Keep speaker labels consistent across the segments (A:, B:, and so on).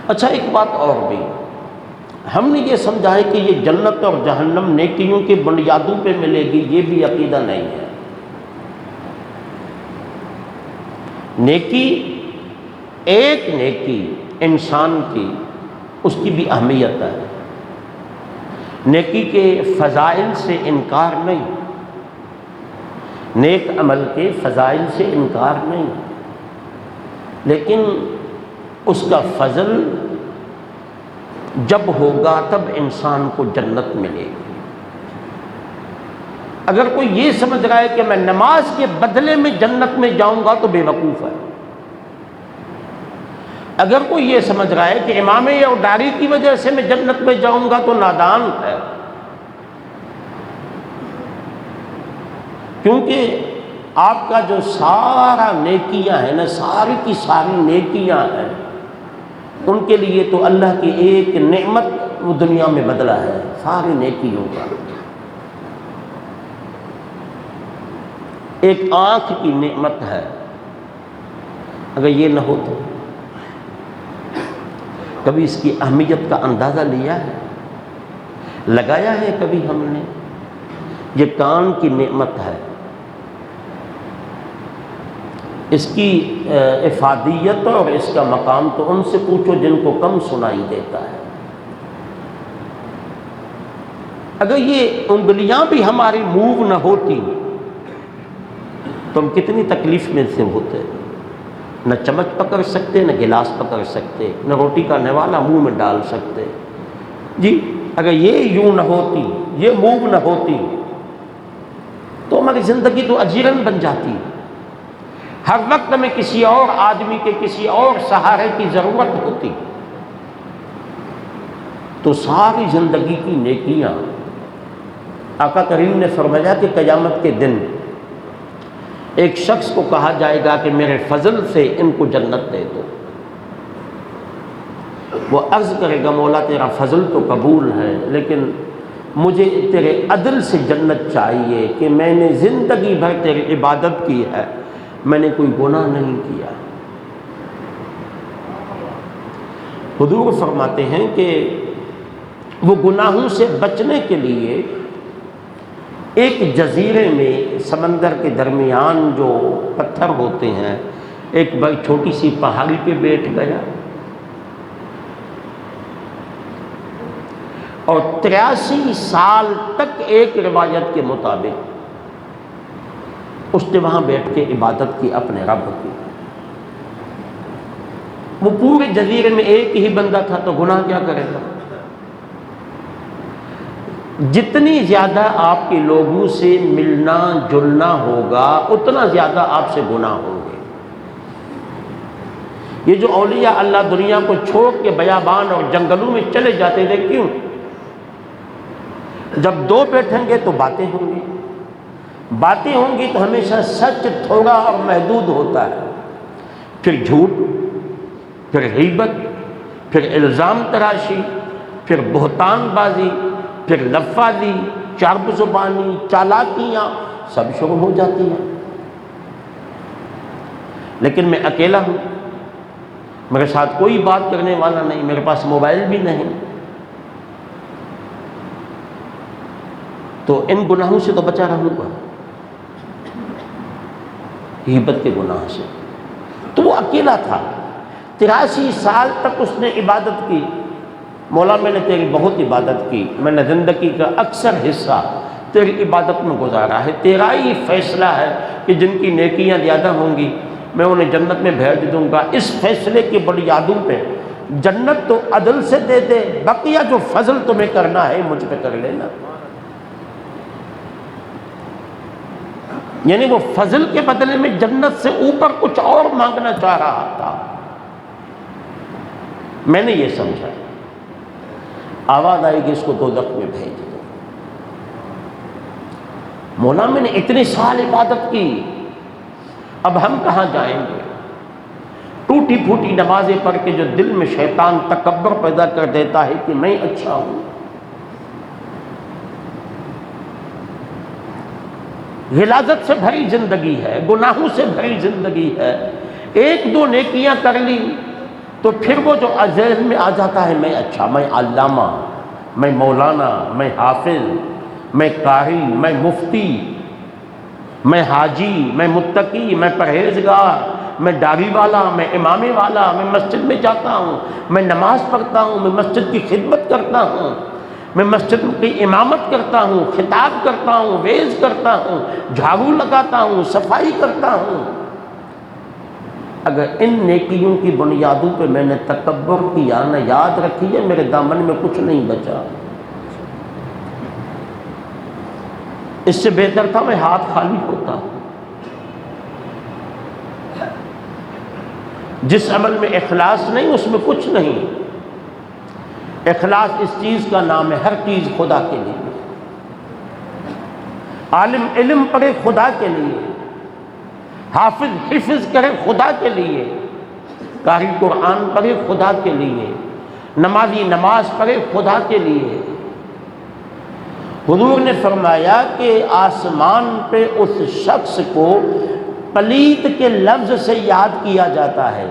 A: اچھا، ایک بات اور بھی، ہم نے یہ سمجھا ہے کہ یہ جنت اور جہنم نیکیوں کے بنیادوں پہ ملے گی، یہ بھی عقیدہ نہیں ہے۔ نیکی، ایک نیکی انسان کی، اس کی بھی اہمیت ہے۔ نیکی کے فضائل سے انکار نہیں، نیک عمل کے فضائل سے انکار نہیں، لیکن اس کا فضل جب ہوگا تب انسان کو جنت ملے گی۔ اگر کوئی یہ سمجھ رہا ہے کہ میں نماز کے بدلے میں جنت میں جاؤں گا تو بے وقوف ہے۔ اگر کوئی یہ سمجھ رہا ہے کہ امامے یا داڑھی کی وجہ سے میں جنت میں جاؤں گا تو نادان ہے، کیونکہ آپ کا جو سارا نیکیاں ہیں نا، ساری کی ساری نیکیاں ہیں، ان کے لیے تو اللہ کی ایک نعمت وہ دنیا میں بدلا ہے، ساری نیکیوں کا۔ ایک آنکھ کی نعمت ہے، اگر یہ نہ ہو تو کبھی اس کی اہمیت کا اندازہ لیا ہے، لگایا ہے کبھی ہم نے؟ یہ کان کی نعمت ہے، اس کی افادیت اور اس کا مقام تو ان سے پوچھو جن کو کم سنائی دیتا ہے۔ اگر یہ انگلیاں بھی ہماری موو نہ ہوتی تو ہم کتنی تکلیف میں سے ہوتے، نہ چمچ پکڑ سکتے، نہ گلاس پکڑ سکتے، نہ روٹی کا نوالا منہ میں ڈال سکتے۔ جی اگر یہ یوں نہ ہوتی، یہ موو نہ ہوتی تو ہماری زندگی تو اجیرن بن جاتی۔ ہر وقت ہمیں کسی اور آدمی کے، کسی اور سہارے کی ضرورت ہوتی۔ تو ساری زندگی کی نیکیاں، آقا کریم نے فرمایا کہ قیامت کے دن ایک شخص کو کہا جائے گا کہ میرے فضل سے ان کو جنت دے دو۔ وہ عرض کرے گا مولا تیرا فضل تو قبول ہے، لیکن مجھے تیرے عدل سے جنت چاہیے کہ میں نے زندگی بھر تیری عبادت کی ہے، میں نے کوئی گناہ نہیں کیا۔ حضور فرماتے ہیں کہ وہ گناہوں سے بچنے کے لیے ایک جزیرے میں سمندر کے درمیان جو پتھر ہوتے ہیں، ایک بڑی چھوٹی سی پہاڑی پہ بیٹھ گیا اور 83 سال تک ایک روایت کے مطابق اس نے وہاں بیٹھ کے عبادت کی اپنے رب کی۔ وہ پورے جزیرے میں ایک ہی بندہ تھا تو گناہ کیا کرے گا؟ جتنی زیادہ آپ کے لوگوں سے ملنا جلنا ہوگا اتنا زیادہ آپ سے گناہ ہوں گے۔ یہ جو اولیاء اللہ دنیا کو چھوڑ کے بیابان اور جنگلوں میں چلے جاتے تھے، کیوں؟ جب دو بیٹھیں گے تو باتیں ہوں گی، باتیں ہوں گی تو ہمیشہ سچ تھوڑا اور محدود ہوتا ہے، پھر جھوٹ، پھر غیبت، پھر الزام تراشی، پھر بہتان بازی، پھر لفاظی، چارب زبانی، چالاکیاں سب شروع ہو جاتی ہیں۔ لیکن میں اکیلا ہوں، میرے ساتھ کوئی بات کرنے والا نہیں، میرے پاس موبائل بھی نہیں، تو ان گناہوں سے تو بچا رہوں گا، غیبت کے گناہ سے۔ تو وہ اکیلا تھا، 83 سال تک اس نے عبادت کی۔ مولا میں نے تیری بہت عبادت کی، میں نے زندگی کا اکثر حصہ تیری عبادت میں گزارا ہے، تیرا ہی فیصلہ ہے کہ جن کی نیکیاں زیادہ ہوں گی میں انہیں جنت میں بھیج دوں گا۔ اس فیصلے کی بنیادوں پہ جنت تو عدل سے دے دے، بقیہ جو فضل تمہیں کرنا ہے مجھ پہ کر لینا۔ یعنی وہ فضل کے بدلے میں جنت سے اوپر کچھ اور مانگنا چاہ رہا تھا۔ میں نے یہ سمجھا، آواز آئے گی اس کو دوزخ میں بھیج دو۔ مولا میں نے اتنے سال عبادت کی، اب ہم کہاں جائیں گے؟ ٹوٹی پھوٹی نمازیں پڑھ کے جو دل میں شیطان تکبر پیدا کر دیتا ہے کہ میں اچھا ہوں، غلاظت سے بھری زندگی ہے، گناہوں سے بھری زندگی ہے، ایک دو نیکیاں کر لی تو پھر وہ جو ذہن میں آ جاتا ہے میں اچھا، میں علامہ، میں مولانا، میں حافظ، میں قاری، میں مفتی، میں حاجی، میں متقی، میں پرہیزگار، میں داڑھی والا، میں امامے والا، میں مسجد میں جاتا ہوں، میں نماز پڑھتا ہوں، میں مسجد کی خدمت کرتا ہوں، میں مسجد کی امامت کرتا ہوں، خطاب کرتا ہوں، وعظ کرتا ہوں، جھاڑو لگاتا ہوں، صفائی کرتا ہوں۔ اگر ان نیکیوں کی بنیادوں پہ میں نے تکبر کیا نہ، یاد رکھیے میرے دامن میں کچھ نہیں بچا۔ اس سے بہتر تھا میں ہاتھ خالی ہوتا۔ جس عمل میں اخلاص نہیں اس میں کچھ نہیں۔ اخلاص اس چیز کا نام ہے، ہر چیز خدا کے لیے۔ عالم علم پڑھے خدا کے لیے، حافظ حفظ کرے خدا کے لیے، قاری قرآن پڑھے خدا کے لیے، نمازی نماز پڑھے خدا کے لیے۔ حضور نے فرمایا کہ آسمان پہ اس شخص کو پلیت کے لفظ سے یاد کیا جاتا ہے،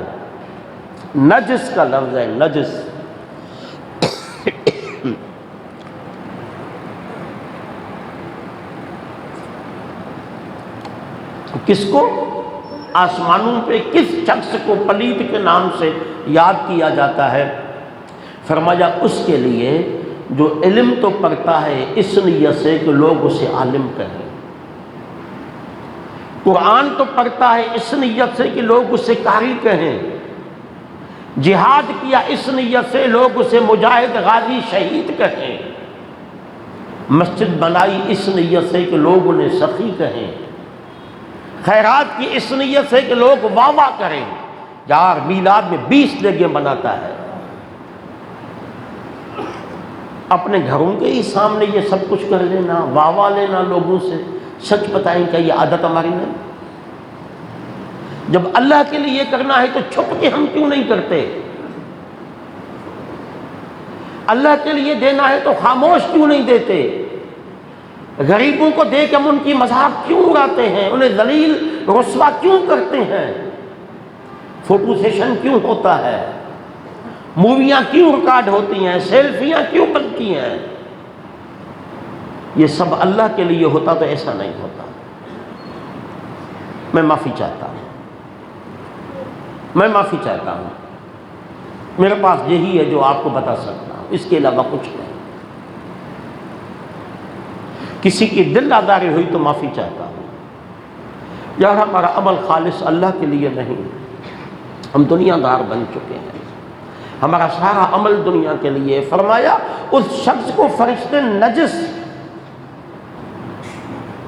A: نجس کا لفظ ہے، نجس۔ کس کو؟ آسمانوں پہ کس شخص کو پلیت کے نام سے یاد کیا جاتا ہے؟ فرمایا اس کے لیے جو علم تو پڑھتا ہے اس نیت سے کہ لوگ اسے عالم کہیں، قرآن تو پڑھتا ہے اس نیت سے کہ لوگ اسے قاری کہیں، جہاد کیا اس نیت سے لوگ اسے مجاہد غازی شہید کہیں، مسجد بنائی اس نیت سے کہ لوگ انہیں سخی کہیں، خیرات کی اس نیت سے کہ لوگ واہ واہ کریں۔ یار میلاد میں 20 جگہ بناتا ہے، اپنے گھروں کے ہی سامنے یہ سب کچھ کر لینا، واہ واہ لینا لوگوں سے، سچ بتائیں کہ یہ عادت ہماری نہیں؟ جب اللہ کے لیے کرنا ہے تو چھپ کے ہم کیوں نہیں کرتے؟ اللہ کے لیے دینا ہے تو خاموش کیوں نہیں دیتے؟ غریبوں کو دے کے ہم ان کی مذاق کیوں اڑاتے ہیں؟ انہیں ذلیل رسوا کیوں کرتے ہیں؟ فوٹو سیشن کیوں ہوتا ہے؟ موویاں کیوں ریکارڈ ہوتی ہیں؟ سیلفیاں کیوں بنتی ہیں؟ یہ سب اللہ کے لیے ہوتا تو ایسا نہیں ہوتا۔ میں معافی چاہتا ہوں، میں معافی چاہتا ہوں، میرے پاس یہی ہے جو آپ کو بتا سکتا ہوں، اس کے علاوہ کچھ نہیں۔ کسی کی دل آزاری ہوئی تو معافی چاہتا ہوں۔ یار ہمارا عمل خالص اللہ کے لیے نہیں، ہم دنیا دار بن چکے ہیں، ہمارا سارا عمل دنیا کے لیے۔ فرمایا اس شخص کو فرشتے نجس،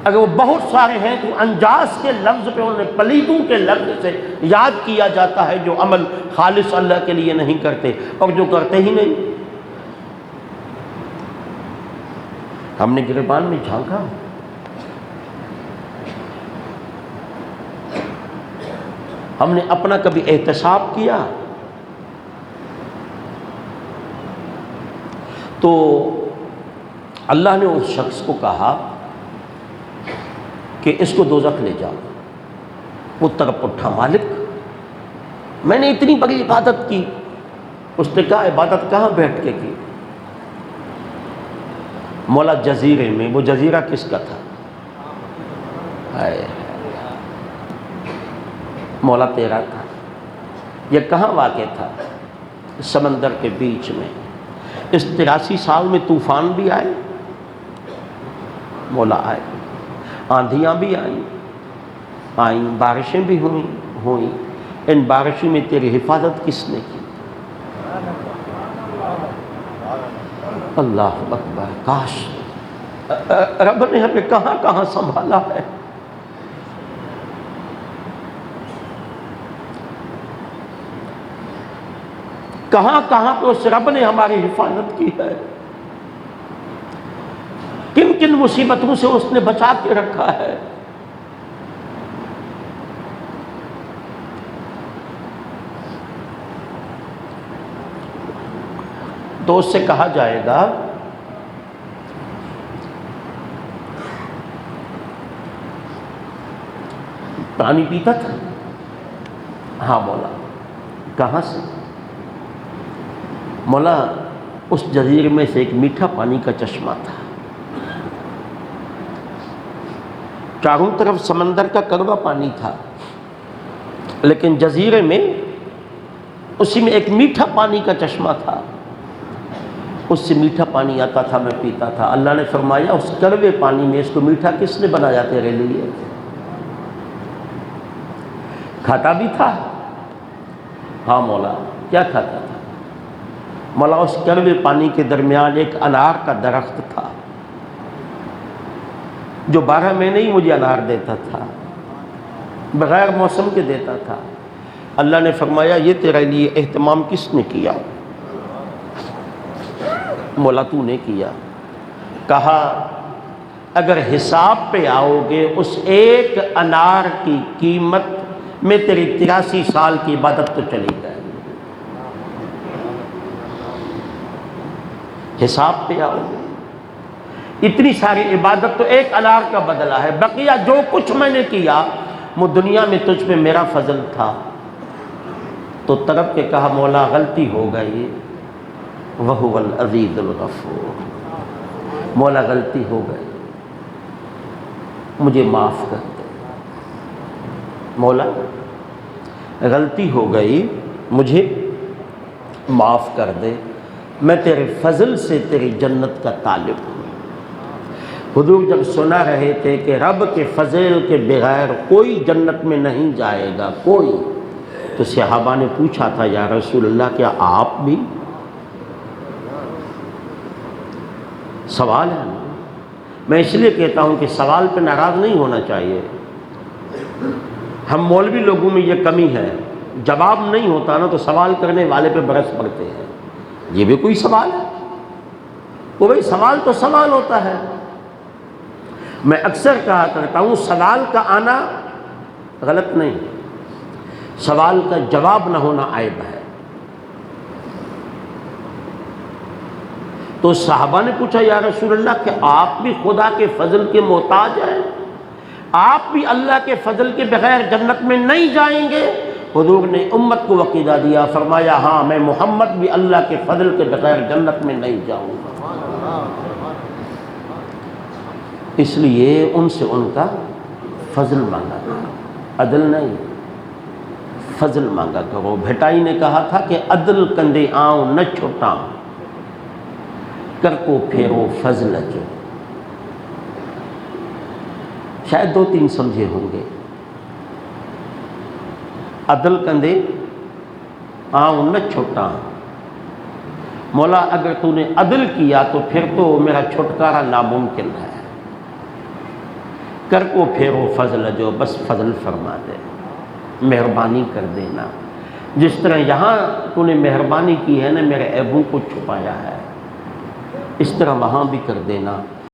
A: اگر وہ بہت سارے ہیں تو انجاس کے لفظ پہ انہیں پلیتوں کے لفظ سے یاد کیا جاتا ہے، جو عمل خالص اللہ کے لیے نہیں کرتے اور جو کرتے ہی نہیں۔ ہم نے گریبان میں جھانکا، ہم نے اپنا کبھی احتساب کیا؟ تو اللہ نے اس شخص کو کہا کہ اس کو دوزخ لے جاؤ۔ وہ طرف اٹھا، مالک میں نے اتنی بڑی عبادت کی۔ اس نے کہا عبادت کہاں بیٹھ کے کی؟ مولا جزیرے میں۔ وہ جزیرہ کس کا تھا؟ مولا تیرا تھا۔ یہ کہاں واقع تھا؟ سمندر کے بیچ میں۔ اس 83 سال میں طوفان بھی آئے، مولا آئے، آندھیاں بھی آئیں، بارشیں بھی ہوئیں۔ ان بارشوں میں تیری حفاظت کس نے کی؟ اللہ اکبر، کاش رب نے ہمیں کہاں کہاں سنبھالا ہے۔ کہاں کہاں پہ اس رب نے ہماری حفاظت کی ہے، کن کن مصیبتوں سے اس نے بچا کے رکھا ہے۔ تو اس سے کہا جائے گا پانی پیتا تھا؟ ہاں مولا۔ کہاں سے؟ مولا اس جزیرے میں سے ایک میٹھا پانی کا چشمہ تھا، چاروں طرف سمندر کا کڑوا پانی تھا، لیکن جزیرے میں اسی میں ایک میٹھا پانی کا چشمہ تھا، اس سے میٹھا پانی آتا تھا، میں پیتا تھا۔ اللہ نے فرمایا اس کڑوے پانی میں اس کو میٹھا کس نے بنایا تیرے لیے؟ کھاتا بھی تھا؟ ہاں مولا، کیا کھاتا تھا؟ مولا اس کڑوے پانی کے درمیان ایک انار کا درخت تھا جو 12 مہینے ہی مجھے انار دیتا تھا، بغیر موسم کے دیتا تھا۔ اللہ نے فرمایا یہ تیرے لیے اہتمام کس نے کیا؟ مولا تو نے کیا۔ کہا اگر حساب پہ آؤ گے اس ایک انار کی قیمت میں تیری 83 سال کی عبادت تو چلی جائے گی۔ حساب پہ آؤ گے اتنی ساری عبادت تو ایک انار کا بدلہ ہے، بقیہ جو کچھ میں نے کیا وہ دنیا میں تجھ پہ میرا فضل تھا۔ تو تڑپ کے کہا مولا غلطی ہو گئی، وَهُوَ الْعَزِيزُ الْغَفُورُ، مولا غلطی ہو گئی، مجھے معاف کر دے۔ مولا غلطی ہو گئی، مجھے معاف کر دے، میں تیرے فضل سے تیری جنت کا طالب ہوں۔ حضور جب سنا رہے تھے کہ رب کے فضل کے بغیر کوئی جنت میں نہیں جائے گا کوئی، تو صحابہ نے پوچھا تھا یا رسول اللہ کیا آپ بھی؟ سوال ہے نا، میں اس لیے کہتا ہوں کہ سوال پہ ناراض نہیں ہونا چاہیے۔ ہم مولوی لوگوں میں یہ کمی ہے، جواب نہیں ہوتا نا تو سوال کرنے والے پہ برس پڑتے ہیں، یہ بھی کوئی سوال ہے؟ وہ بھائی سوال تو سوال ہوتا ہے۔ میں اکثر کہا کرتا ہوں سوال کا آنا غلط نہیں، سوال کا جواب نہ ہونا عیب ہے۔ تو صحابہ نے پوچھا یا رسول اللہ کہ آپ بھی خدا کے فضل کے محتاج ہیں، آپ بھی اللہ کے فضل کے بغیر جنت میں نہیں جائیں گے؟ حضور نے امت کو عقیدہ دیا، فرمایا ہاں میں محمد بھی اللہ کے فضل کے بغیر جنت میں نہیں جاؤں گا۔ اس لیے ان سے ان کا فضل مانگا کرو، عدل نہیں، فضل مانگا کرو۔ بھٹائی نے کہا تھا کہ عدل کندے آؤں نہ چھوٹاں، کر کو پھیرو فضل جو۔ شاید 2-3 سمجھے ہوں گے۔ عدل کندے آؤں نہ چھوٹاں، مولا اگر تو نے عدل کیا تو پھر تو میرا چھٹکارا ناممکن ہے۔ کر کو پھیرو فضل جو، بس فضل فرما دے، مہربانی کر دینا۔ جس طرح یہاں تو نے مہربانی کی ہے نا، میرے عیبوں کو چھپایا ہے، اس طرح وہاں بھی کر دینا۔